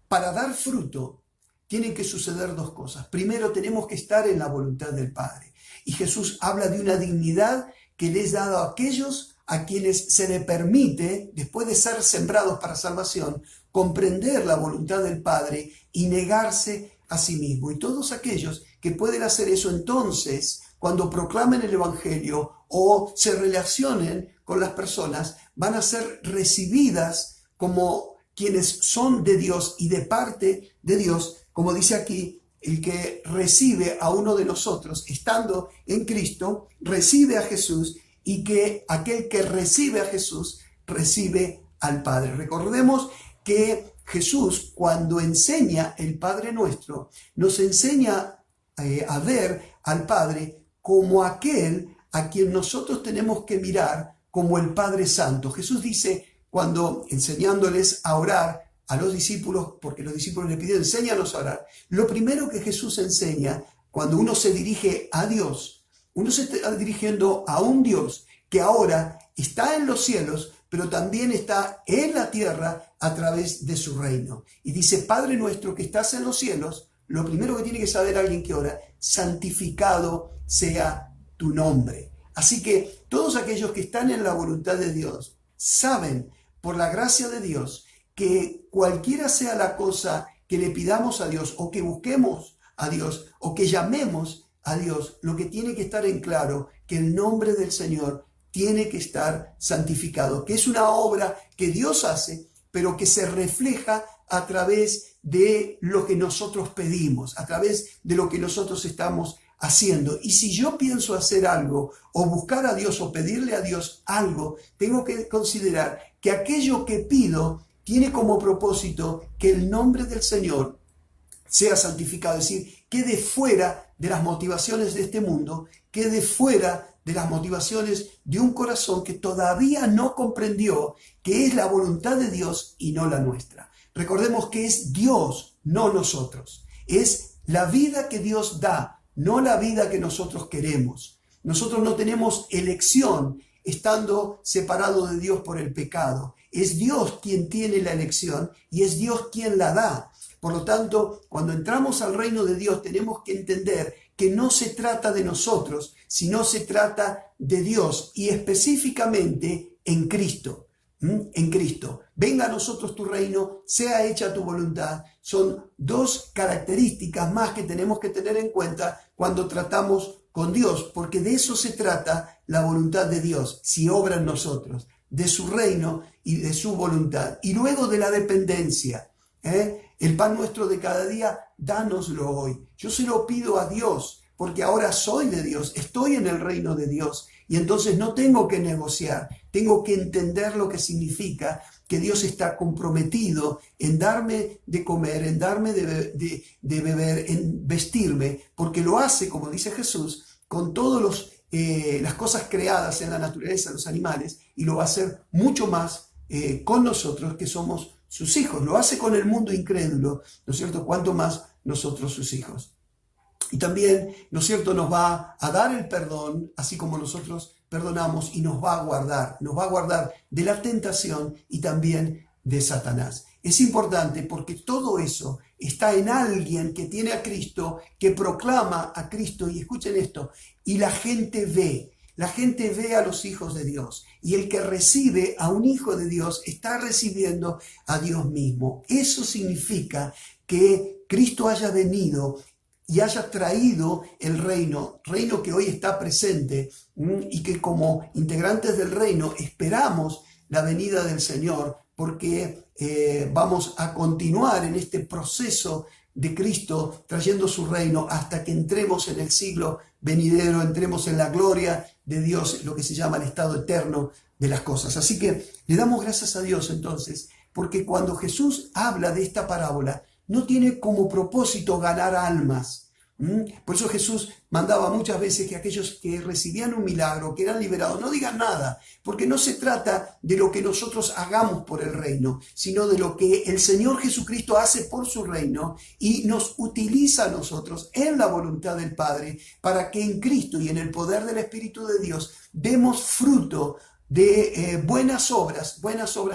A: para dar fruto tienen que suceder dos cosas. Primero, tenemos que estar en la voluntad del Padre. Y Jesús habla de una dignidad que le es dada a aquellos a quienes se le permite, después de ser sembrados para salvación, comprender la voluntad del Padre y negarse a sí mismo. Y todos aquellos que pueden hacer eso entonces, cuando proclamen el Evangelio o se relacionen con las personas, van a ser recibidas como quienes son de Dios y de parte de Dios, como dice aquí, el que recibe a uno de nosotros, estando en Cristo, recibe a Jesús, y que aquel que recibe a Jesús, recibe al Padre. Recordemos que Jesús, cuando enseña el Padre Nuestro, nos enseña a ver al Padre como aquel a quien nosotros tenemos que mirar como el Padre Santo. Jesús dice, cuando enseñándoles a orar a los discípulos, porque los discípulos le pidieron, enséñanos a orar. Lo primero que Jesús enseña, cuando uno se dirige a Dios, uno se está dirigiendo a un Dios que ahora está en los cielos, pero también está en la tierra a través de su reino. Y dice, Padre nuestro que estás en los cielos, lo primero que tiene que saber alguien que ora, santificado sea tu nombre. Así que todos aquellos que están en la voluntad de Dios saben, por la gracia de Dios, que cualquiera sea la cosa que le pidamos a Dios o que busquemos a Dios o que llamemos a Dios, lo que tiene que estar en claro, que el nombre del Señor tiene que estar santificado, que es una obra que Dios hace, pero que se refleja a través de lo que nosotros pedimos, a través de lo que nosotros estamos haciendo. Y si yo pienso hacer algo o buscar a Dios o pedirle a Dios algo, tengo que considerar que aquello que pido tiene como propósito que el nombre del Señor sea santificado, es decir, quede fuera de las motivaciones de este mundo, quede fuera de las motivaciones de un corazón que todavía no comprendió que es la voluntad de Dios y no la nuestra. Recordemos que es Dios, no nosotros. Es la vida que Dios da, no la vida que nosotros queremos. Nosotros no tenemos elección estando separados de Dios por el pecado. Es Dios quien tiene la elección y es Dios quien la da. Por lo tanto, cuando entramos al reino de Dios tenemos que entender que no se trata de nosotros, sino se trata de Dios y específicamente en Cristo. En Cristo. Venga a nosotros tu reino, sea hecha tu voluntad. Son dos características más que tenemos que tener en cuenta cuando tratamos con Dios, porque de eso se trata la voluntad de Dios, si obra en nosotros, de su reino y de su voluntad. Y luego de la dependencia, el pan nuestro de cada día, dánoslo hoy. Yo se lo pido a Dios, porque ahora soy de Dios, estoy en el reino de Dios, y entonces no tengo que negociar, tengo que entender lo que significa que Dios está comprometido en darme de comer, en darme de beber, en vestirme, porque lo hace, como dice Jesús, con todas las cosas creadas en la naturaleza, los animales, y lo va a hacer mucho más con nosotros que somos sus hijos. Lo hace con el mundo incrédulo, ¿no es cierto? Cuanto más nosotros sus hijos. Y también, ¿no es cierto?, nos va a dar el perdón, así como nosotros perdonamos, y nos va a guardar de la tentación y también de Satanás. Es importante porque todo eso está en alguien que tiene a Cristo, que proclama a Cristo, y escuchen esto, y la gente ve a los hijos de Dios, y el que recibe a un hijo de Dios está recibiendo a Dios mismo. Eso significa que Cristo haya venido y haya traído el reino que hoy está presente, y que como integrantes del reino esperamos la venida del Señor, porque vamos a continuar en este proceso de Cristo trayendo su reino hasta que entremos en el siglo venidero, entremos en la gloria de Dios, lo que se llama el estado eterno de las cosas. Así que le damos gracias a Dios entonces, porque cuando Jesús habla de esta parábola, no tiene como propósito ganar almas. Por eso Jesús mandaba muchas veces que aquellos que recibían un milagro, que eran liberados, no digan nada, porque no se trata de lo que nosotros hagamos por el reino, sino de lo que el Señor Jesucristo hace por su reino y nos utiliza a nosotros en la voluntad del Padre para que en Cristo y en el poder del Espíritu de Dios demos fruto de buenas obras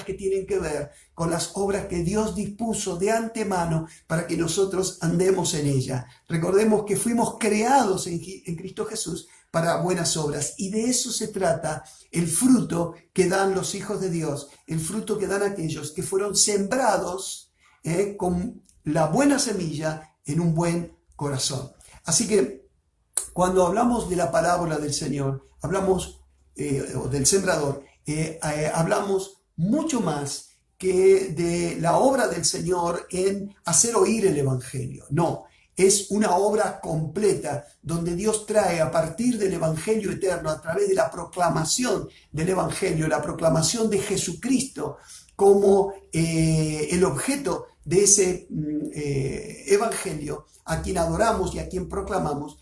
A: que tienen que ver con las obras que Dios dispuso de antemano para que nosotros andemos en ella. Recordemos que fuimos creados en Cristo Jesús para buenas obras, y de eso se trata el fruto que dan los hijos de Dios, el fruto que dan aquellos que fueron sembrados con la buena semilla en un buen corazón. Así que cuando hablamos de la parábola del Señor, hablamos o del sembrador, hablamos mucho más que de la obra del Señor en hacer oír el Evangelio. No, es una obra completa donde Dios trae a partir del Evangelio eterno, a través de la proclamación del Evangelio, la proclamación de Jesucristo como el objeto de ese Evangelio, a quien adoramos y a quien proclamamos.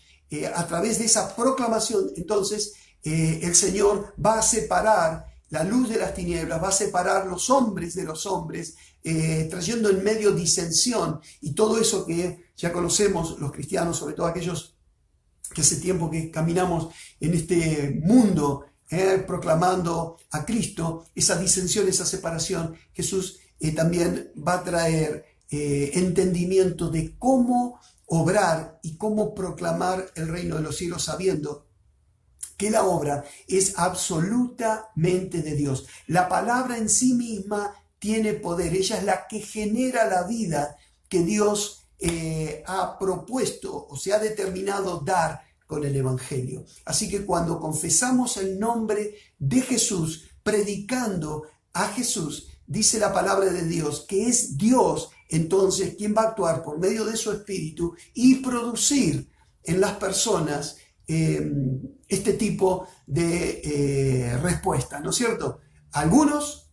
A: A través de esa proclamación, entonces, el Señor va a separar la luz de las tinieblas, va a separar los hombres de los hombres, trayendo en medio disensión y todo eso que ya conocemos los cristianos, sobre todo aquellos que hace tiempo que caminamos en este mundo proclamando a Cristo, esa disensión, esa separación. Jesús también va a traer entendimiento de cómo obrar y cómo proclamar el reino de los cielos, sabiendo que la obra es absolutamente de Dios. La palabra en sí misma tiene poder, ella es la que genera la vida que Dios ha propuesto o se ha determinado dar con el Evangelio. Así que cuando confesamos el nombre de Jesús, predicando a Jesús, dice la palabra de Dios que es Dios entonces quien va a actuar por medio de su Espíritu y producir en las personas este tipo de respuesta, ¿no es cierto? Algunos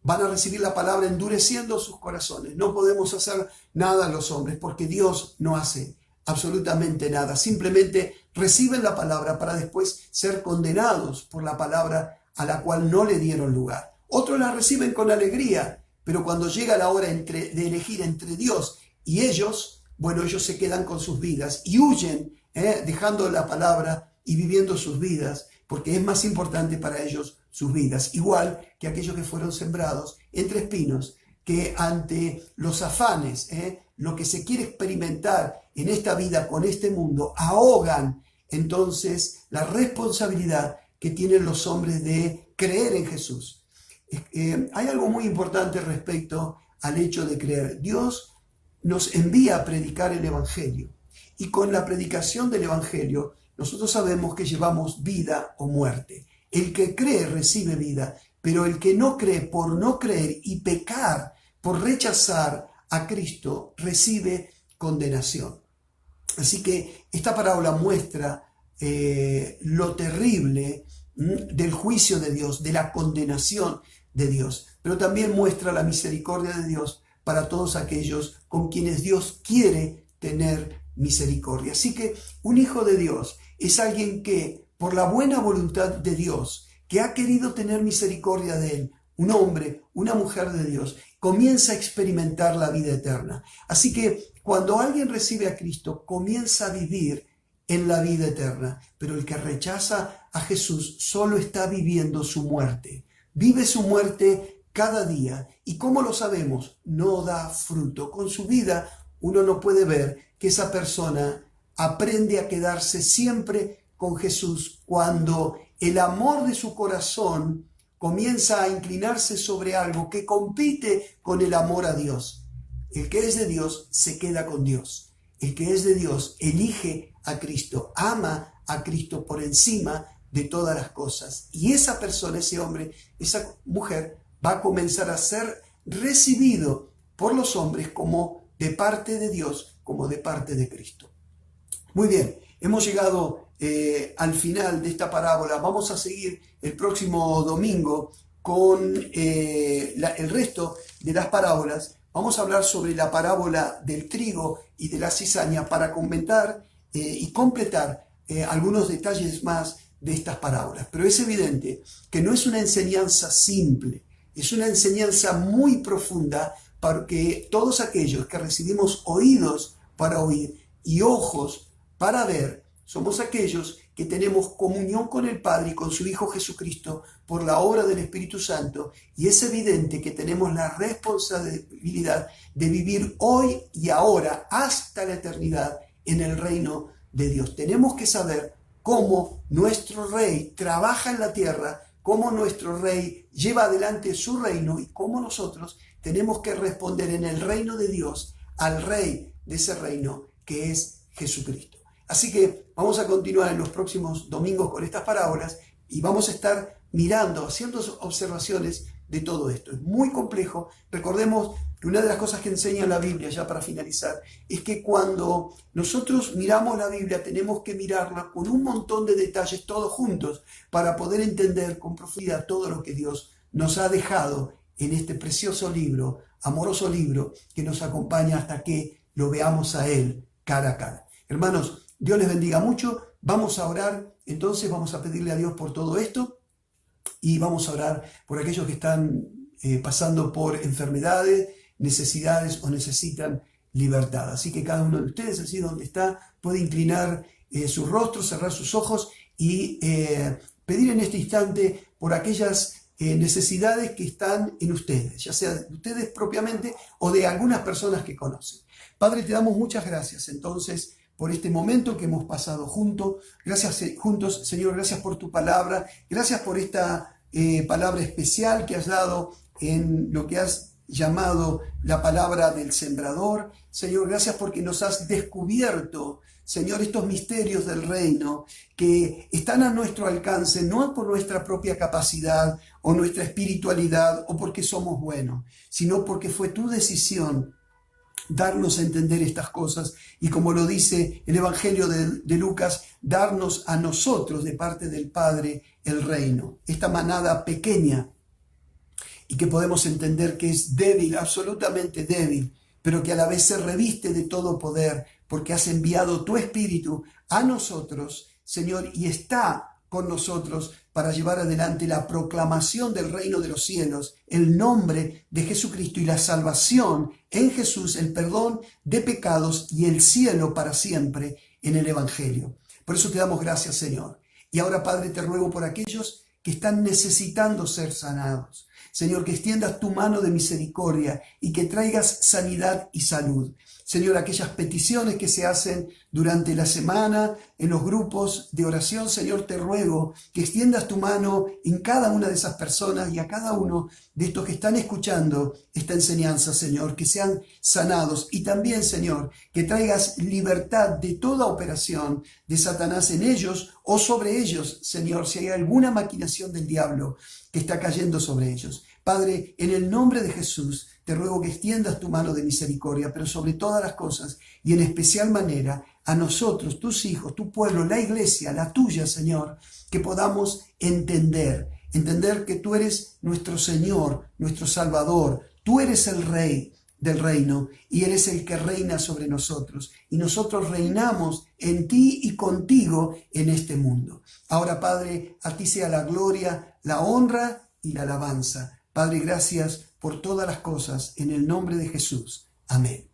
A: van a recibir la palabra endureciendo sus corazones. No podemos hacer nada los hombres porque Dios no hace absolutamente nada. Simplemente reciben la palabra para después ser condenados por la palabra a la cual no le dieron lugar. Otros la reciben con alegría, pero cuando llega la hora de elegir entre Dios y ellos, bueno, ellos se quedan con sus vidas y huyen, dejando la palabra y viviendo sus vidas, porque es más importante para ellos sus vidas, igual que aquellos que fueron sembrados entre espinos, que ante los afanes, lo que se quiere experimentar en esta vida con este mundo, ahogan entonces la responsabilidad que tienen los hombres de creer en Jesús. Hay algo muy importante respecto al hecho de creer. Dios nos envía a predicar el Evangelio, y con la predicación del Evangelio nosotros sabemos que llevamos vida o muerte. El que cree recibe vida, pero el que no cree, por no creer y pecar, por rechazar a Cristo, recibe condenación. Así que esta parábola muestra lo terrible del juicio de Dios, de la condenación de Dios, pero también muestra la misericordia de Dios para todos aquellos con quienes Dios quiere tener misericordia. Así que un hijo de Dios es alguien que, por la buena voluntad de Dios, que ha querido tener misericordia de él, un hombre, una mujer de Dios, comienza a experimentar la vida eterna. Así que cuando alguien recibe a Cristo, comienza a vivir en la vida eterna, pero el que rechaza a Jesús solo está viviendo su muerte. Vive su muerte cada día. ¿Y cómo lo sabemos? No da fruto. Con su vida uno no puede ver que esa persona aprende a quedarse siempre con Jesús cuando el amor de su corazón comienza a inclinarse sobre algo que compite con el amor a Dios. El que es de Dios se queda con Dios. El que es de Dios elige a Cristo, ama a Cristo por encima de todas las cosas. Y esa persona, ese hombre, esa mujer va a comenzar a ser recibido por los hombres como de parte de Dios como de parte de Cristo. Muy bien, hemos llegado al final de esta parábola. Vamos a seguir el próximo domingo con el resto de las parábolas. Vamos a hablar sobre la parábola del trigo y de la cizaña para comentar y completar algunos detalles más de estas parábolas. Pero es evidente que no es una enseñanza simple, es una enseñanza muy profunda para que todos aquellos que recibimos oídos para oír y ojos para ver, somos aquellos que tenemos comunión con el Padre y con su Hijo Jesucristo por la obra del Espíritu Santo, y es evidente que tenemos la responsabilidad de vivir hoy y ahora hasta la eternidad en el reino de Dios. Tenemos que saber cómo nuestro Rey trabaja en la tierra, cómo nuestro Rey lleva adelante su reino y cómo nosotros tenemos que responder en el reino de Dios al Rey de ese reino que es Jesucristo. Así que vamos a continuar en los próximos domingos con estas parábolas y vamos a estar mirando, haciendo observaciones de todo esto. Es muy complejo. Recordemos que una de las cosas que enseña la Biblia, ya para finalizar, es que cuando nosotros miramos la Biblia tenemos que mirarla con un montón de detalles todos juntos para poder entender con profundidad todo lo que Dios nos ha dejado en este precioso libro, amoroso libro que nos acompaña hasta que lo veamos a Él cara a cara. Hermanos, Dios les bendiga mucho. Vamos a orar, entonces vamos a pedirle a Dios por todo esto y vamos a orar por aquellos que están pasando por enfermedades, necesidades o necesitan libertad. Así que cada uno de ustedes, así donde está, puede inclinar su rostro, cerrar sus ojos y pedir en este instante por aquellas necesidades que están en ustedes, ya sea de ustedes propiamente o de algunas personas que conocen. Padre, te damos muchas gracias entonces por este momento que hemos pasado juntos. Gracias juntos, Señor, gracias por tu palabra, gracias por esta palabra especial que has dado en lo que has llamado la palabra del sembrador. Señor, gracias porque nos has descubierto, Señor, estos misterios del reino que están a nuestro alcance, no por nuestra propia capacidad o nuestra espiritualidad o porque somos buenos, sino porque fue tu decisión darnos a entender estas cosas y, como lo dice el Evangelio de Lucas, darnos a nosotros de parte del Padre el reino, esta manada pequeña y que podemos entender que es débil, absolutamente débil, pero que a la vez se reviste de todo poder porque has enviado tu Espíritu a nosotros, Señor, y está con nosotros para llevar adelante la proclamación del reino de los cielos, el nombre de Jesucristo y la salvación en Jesús, el perdón de pecados y el cielo para siempre en el Evangelio. Por eso te damos gracias, Señor. Y ahora, Padre, te ruego por aquellos que están necesitando ser sanados. Señor, que extiendas tu mano de misericordia y que traigas sanidad y salud. Señor, aquellas peticiones que se hacen durante la semana en los grupos de oración, Señor, te ruego que extiendas tu mano en cada una de esas personas y a cada uno de estos que están escuchando esta enseñanza, Señor, que sean sanados y también, Señor, que traigas libertad de toda operación de Satanás en ellos o sobre ellos, Señor, si hay alguna maquinación del diablo que está cayendo sobre ellos. Padre, en el nombre de Jesús, te ruego que extiendas tu mano de misericordia, pero sobre todas las cosas y en especial manera a nosotros, tus hijos, tu pueblo, la iglesia, la tuya, Señor, que podamos entender que tú eres nuestro Señor, nuestro Salvador, tú eres el Rey del reino y eres el que reina sobre nosotros y nosotros reinamos en ti y contigo en este mundo. Ahora, Padre, a ti sea la gloria, la honra y la alabanza. Padre, gracias por todas las cosas en el nombre de Jesús. Amén.